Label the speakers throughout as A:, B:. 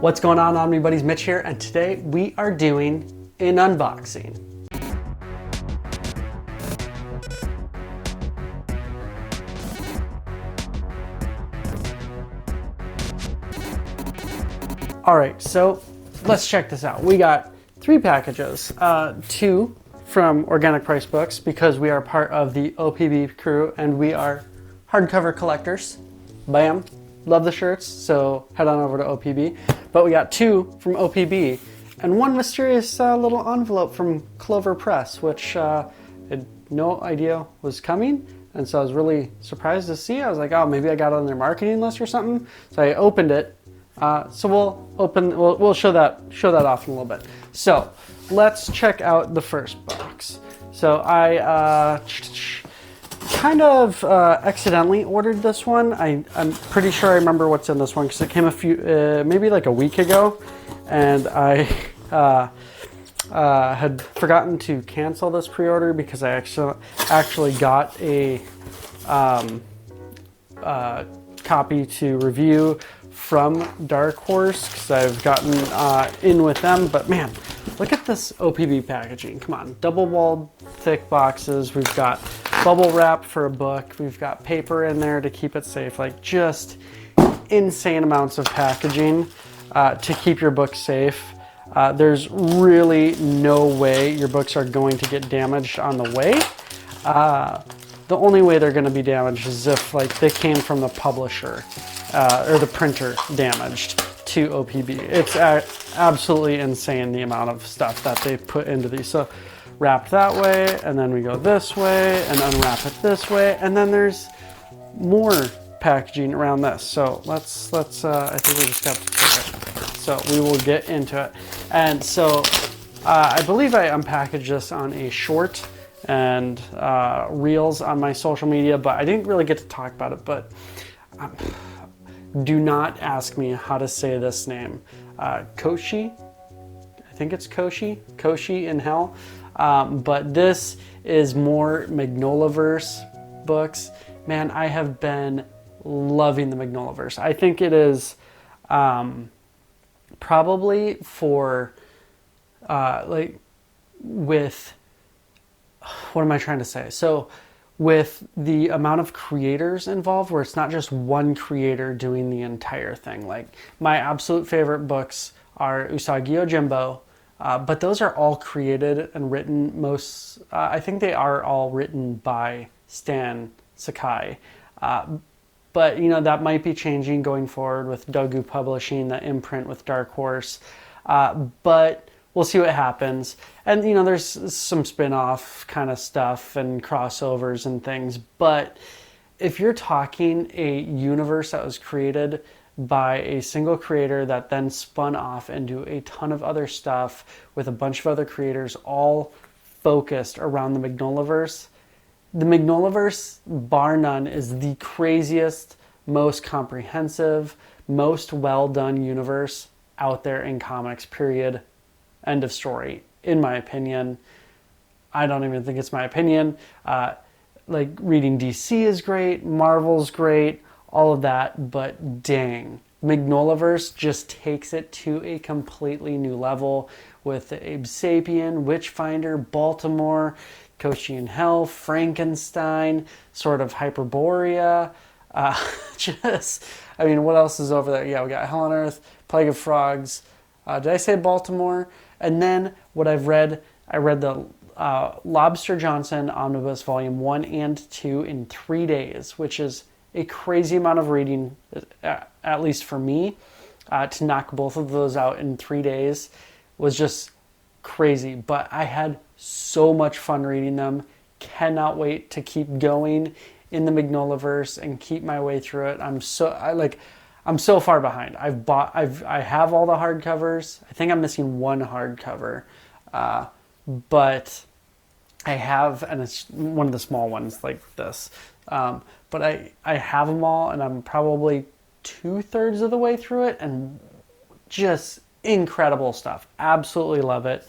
A: What's going on, Omnibuddies? Mitch here, and today we are doing an unboxing. Alright, so let's check this out. We got 3 packages, 2 from Organic Price Books because we are part of the OPB crew and we are hardcover collectors. Bam! Love the shirts, so head on over to OPB. But we got 2 from OPB and 1 mysterious little envelope from Clover Press, which I had no idea was coming. And so I was really surprised to see. I was like, oh, maybe I got it on their marketing list or something. So I opened it. So we'll show that off in a little bit. So let's check out the first box. So I kind of accidentally ordered this one. I'm pretty sure I remember what's in this one because it came maybe like a week ago, and I had forgotten to cancel this pre-order because I actually got a copy to review from Dark Horse because I've gotten in with them. But man, look at this OPB packaging. Come on, double-walled thick boxes. We've got bubble wrap for a book. We've got paper in there to keep it safe. Like, just insane amounts of packaging to keep your book safe. There's really no way your books are going to get damaged on the way. The only way they're going to be damaged is if like they came from the publisher or the printer damaged to OPB. It's absolutely insane the amount of stuff that they put into these. So wrapped that way, and then we go this way and unwrap it this way, and then there's more packaging around this. So let's I think we just have to take it. So we will get into it. And so I believe I unpackaged this on a short and reels on my social media, but I didn't really get to talk about it. But do not ask me how to say this name. Koshi, I think it's Koshi in Hell. But this is more Magnolaverse books. Man, I have been loving the Magnolaverse. I think it is probably for like with, what am I trying to say? So with the amount of creators involved, where it's not just one creator doing the entire thing. Like, my absolute favorite books are Usagi Yojimbo, but those are all created and written I think they are all written by Stan Sakai. But, you know, that might be changing going forward with Dogu Publishing, the imprint with Dark Horse. But we'll see what happens. And, you know, there's some spin-off kind of stuff and crossovers and things. But if you're talking a universe that was created by a single creator that then spun off into a ton of other stuff with a bunch of other creators all focused around the Magnolaverse, the Magnolaverse, bar none, is the craziest, most comprehensive, most well-done universe out there in comics, period. End of story, in my opinion. I don't even think it's my opinion. Like, reading DC is great, Marvel's great, all of that, but dang, Magnolaverse just takes it to a completely new level with the Abe Sapien, Witchfinder, Baltimore, Koshi in Hell, Frankenstein, sort of Hyperborea. I mean, what else is over there? Yeah, we got Hell on Earth, Plague of Frogs. Did I say Baltimore? And then what I read the Lobster Johnson Omnibus Volume 1 and 2 in 3 days, which is a crazy amount of reading, at least for me. To knock both of those out in 3 days was just crazy. But I had so much fun reading them. Cannot wait to keep going in the Magnolaverse and keep my way through it. I'm so far behind. I have all the hardcovers. I think I'm missing one hardcover, but I have, and it's one of the small ones like this. But I have them all, and I'm probably 2/3 of the way through it, and just incredible stuff. Absolutely love it.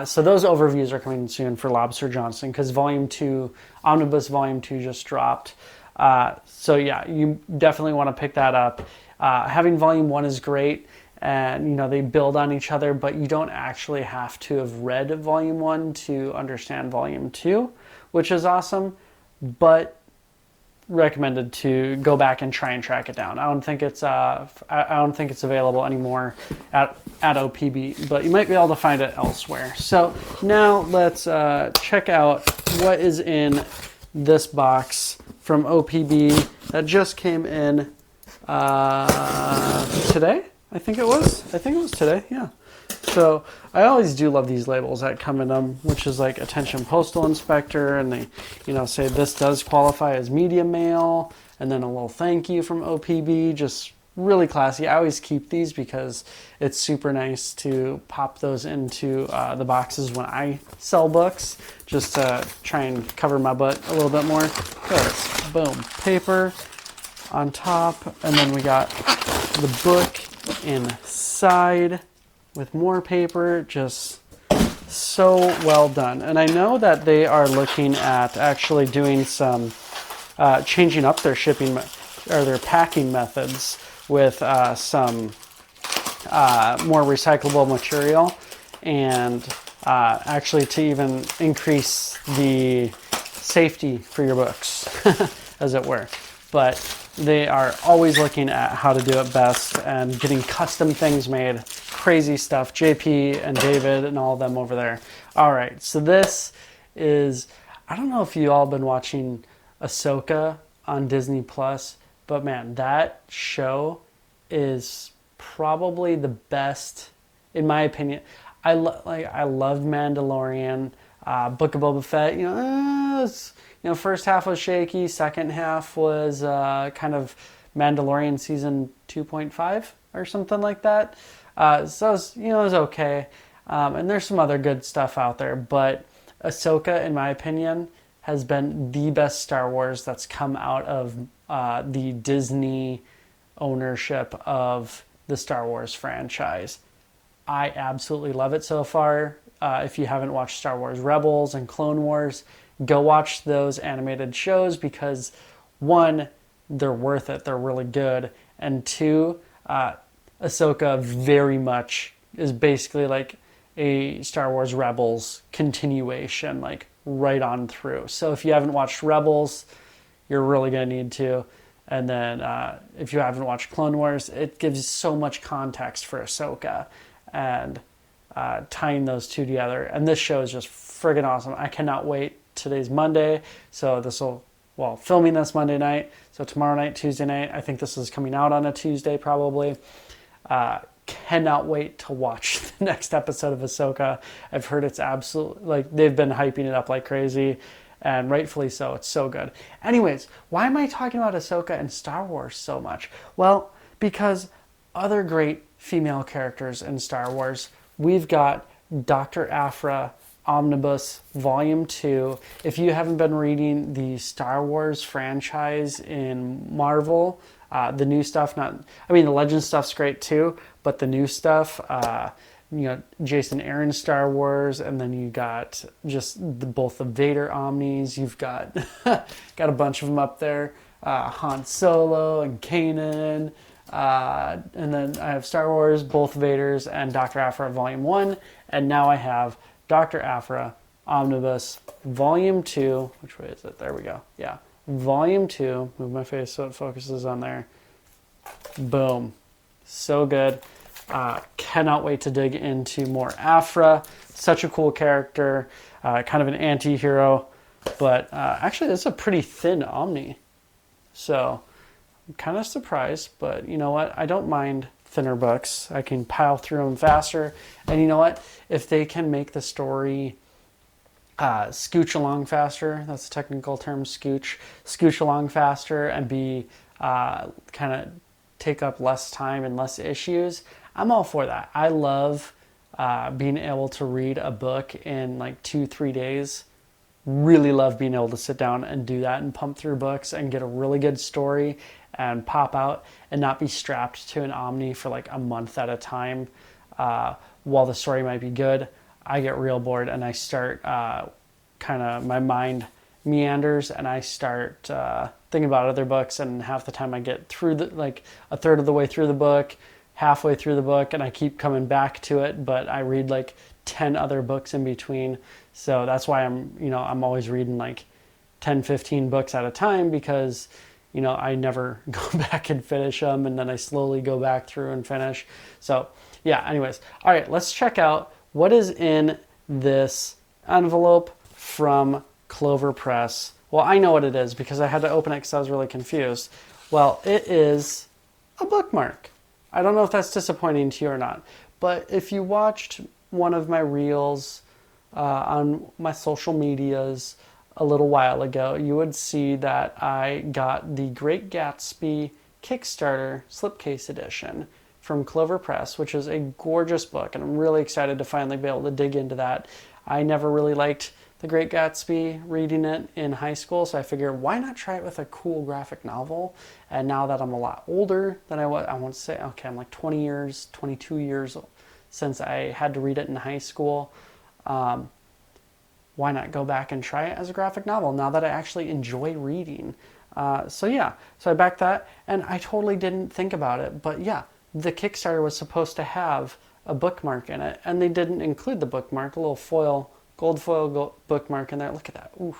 A: So those overviews are coming soon for Lobster Johnson because Volume 2, Omnibus Volume 2 just dropped. So yeah, you definitely want to pick that up. Having Volume 1 is great, and they build on each other, but you don't actually have to have read volume 1 to understand volume 2, which is awesome, but recommended to go back and try and track it down. I don't think it's available anymore at OPB, but you might be able to find it elsewhere. So now let's check out what is in this box from OPB that just came in today. I think it was today. Yeah. So I always do love these labels that come in them, which is like attention postal inspector, and they, say this does qualify as medium mail, and then a little thank you from OPB. Just really classy. I always keep these because it's super nice to pop those into the boxes when I sell books, just to try and cover my butt a little bit more. Look at this. Boom. Paper on top, and then we got the book inside with more paper. Just so well done. And I know that they are looking at actually doing some changing up their shipping or their packing methods with some more recyclable material, and actually to even increase the safety for your books, as it were. But they are always looking at how to do it best and getting custom things made. Crazy stuff. JP and David and all of them over there. All right, so this is, I don't know if you all been watching Ahsoka on Disney Plus, but man, that show is probably the best, in my opinion. I loved Mandalorian, Book of Boba Fett. First half was shaky, second half was kind of Mandalorian season 2.5 or something like that. So it was okay. And there's some other good stuff out there, but Ahsoka, in my opinion, has been the best Star Wars that's come out of the Disney ownership of the Star Wars franchise. I absolutely love it so far. If you haven't watched Star Wars Rebels and Clone Wars, go watch those animated shows because, one, they're worth it. They're really good. And two, Ahsoka very much is basically like a Star Wars Rebels continuation, like right on through. So if you haven't watched Rebels, you're really going to need to. And then if you haven't watched Clone Wars, it gives so much context for Ahsoka and tying those two together. And this show is just friggin' awesome. I cannot wait. Today's Monday, so filming this Monday night. So tomorrow night, Tuesday night. I think this is coming out on a Tuesday probably. Cannot wait to watch the next episode of Ahsoka. I've heard it's absolutely, they've been hyping it up like crazy, and rightfully so. It's so good. Anyways, why am I talking about Ahsoka and Star Wars so much? Well, because other great female characters in Star Wars, we've got Dr. Aphra Omnibus Volume 2. If you haven't been reading the Star Wars franchise in Marvel, the new stuff, the Legends stuff's great too, but the new stuff, Jason Aaron's Star Wars, and then you got just both the Vader Omnis. You've got got a bunch of them up there, Han Solo and Kanan, and then I have Star Wars, both Vaders, and Dr. Aphra Volume 1, and now I have Dr. Aphra Omnibus Volume 2. Which way is it? There we go. Yeah. Volume 2. Move my face so it focuses on there. Boom. So good. Cannot wait to dig into more Aphra. Such a cool character. Kind of an anti-hero. But actually, it's a pretty thin Omni. So I'm kind of surprised. But you know what? I don't mind thinner books. I can pile through them faster. And you know what? If they can make the story scooch along faster, that's the technical term, scooch along faster and be kind of take up less time and less issues, I'm all for that. I love being able to read a book in 2-3 days. Really love being able to sit down and do that and pump through books and get a really good story and pop out and not be strapped to an Omni for a month at a time. While the story might be good, I get real bored and I start my mind meanders and I start thinking about other books, and half the time I get through a third of the way through the book, halfway through the book and I keep coming back to it, but I read like 10 other books in between. So that's why I'm always reading like 10, 15 books at a time, because I never go back and finish them, and then I slowly go back through and finish. So yeah, anyways. All right, let's check out what is in this envelope from Clover Press. Well, I know what it is because I had to open it because I was really confused. Well, it is a bookmark. I don't know if that's disappointing to you or not, but if you watched one of my reels on my social medias a little while ago, you would see that I got the Great Gatsby Kickstarter slipcase edition from Clover Press, which is a gorgeous book, and I'm really excited to finally be able to dig into that. I never really liked The Great Gatsby reading it in high school, so I figured why not try it with a cool graphic novel? And now that I'm a lot older than I want to say, okay, I'm like 22 years since I had to read it in high school. Why not go back and try it as a graphic novel now that I actually enjoy reading? So I backed that, and I totally didn't think about it. But yeah, the Kickstarter was supposed to have a bookmark in it, and they didn't include the bookmark, a little gold foil bookmark in there. Look at that. Ooh,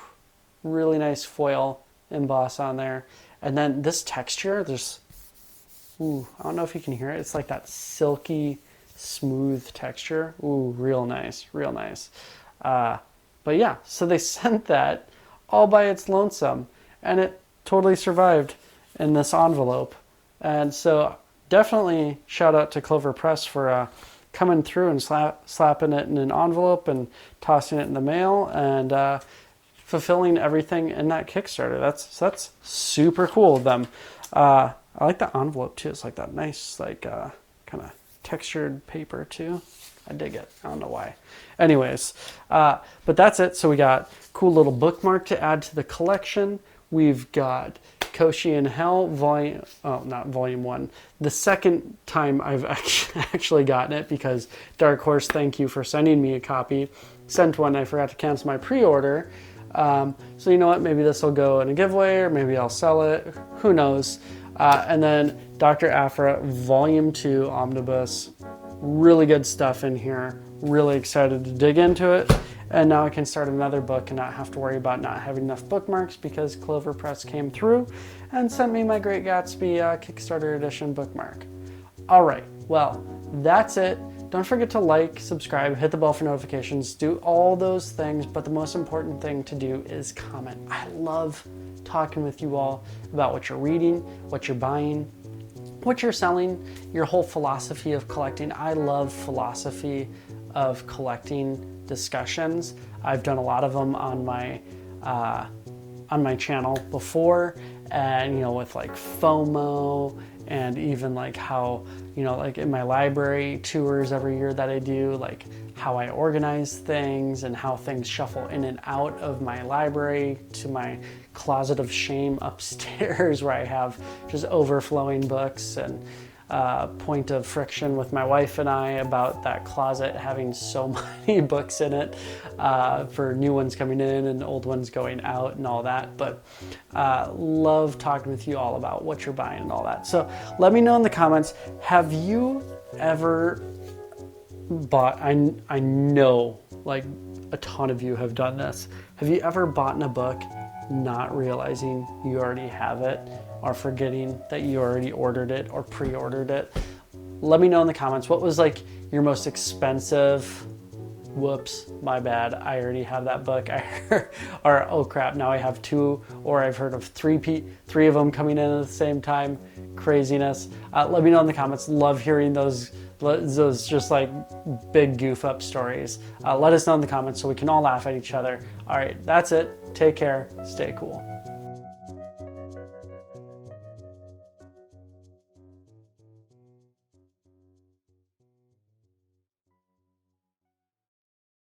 A: really nice foil emboss on there. And then this texture, I don't know if you can hear it. It's like that silky, smooth texture. Ooh, real nice, real nice. But yeah, so they sent that all by its lonesome, and it totally survived in this envelope. And so definitely shout out to Clover Press for coming through and slapping it in an envelope and tossing it in the mail and fulfilling everything in that Kickstarter. That's super cool of them. I like the envelope too. It's like that nice, like kind of textured paper too. I dig it. I don't know why. Anyways, but that's it. So we got cool little bookmark to add to the collection. We've got Koshi in Hell, not volume 1. The second time I've actually gotten it, because Dark Horse, thank you for sending me a copy. Sent one, I forgot to cancel my pre-order. So you know what, maybe this will go in a giveaway, or maybe I'll sell it. Who knows? And then Dr. Aphra, volume 2 omnibus. Really good stuff in here. Really excited to dig into it. And now I can start another book and not have to worry about not having enough bookmarks, because Clover Press came through and sent me my Great Gatsby Kickstarter edition bookmark. All right, well, that's it. Don't forget to like, subscribe, hit the bell for notifications, do all those things, but the most important thing to do is comment. I love talking with you all about what you're reading, what you're buying, what you're selling, your whole philosophy of collecting. I love philosophy of collecting discussions. I've done a lot of them on my channel before, and with like FOMO, and even like how like in my library tours every year that I do, like how I organize things and how things shuffle in and out of my library to my closet of shame upstairs where I have just overflowing books, and point of friction with my wife and I about that closet having so many books in it, for new ones coming in and old ones going out and all that. But love talking with you all about what you're buying and all that. So let me know in the comments, have you ever bought, I know like a ton of you have done this, have you ever bought in a book not realizing you already have it, or forgetting that you already ordered it or pre-ordered it? Let me know in the comments, what was like your most expensive, whoops, my bad, I already have that book, or oh crap, now I have 2, or I've heard of 3 of them coming in at the same time, craziness. Let me know in the comments. Love hearing those just like big goof up stories. Let us know in the comments so we can all laugh at each other. All right, that's it. Take care. Stay cool.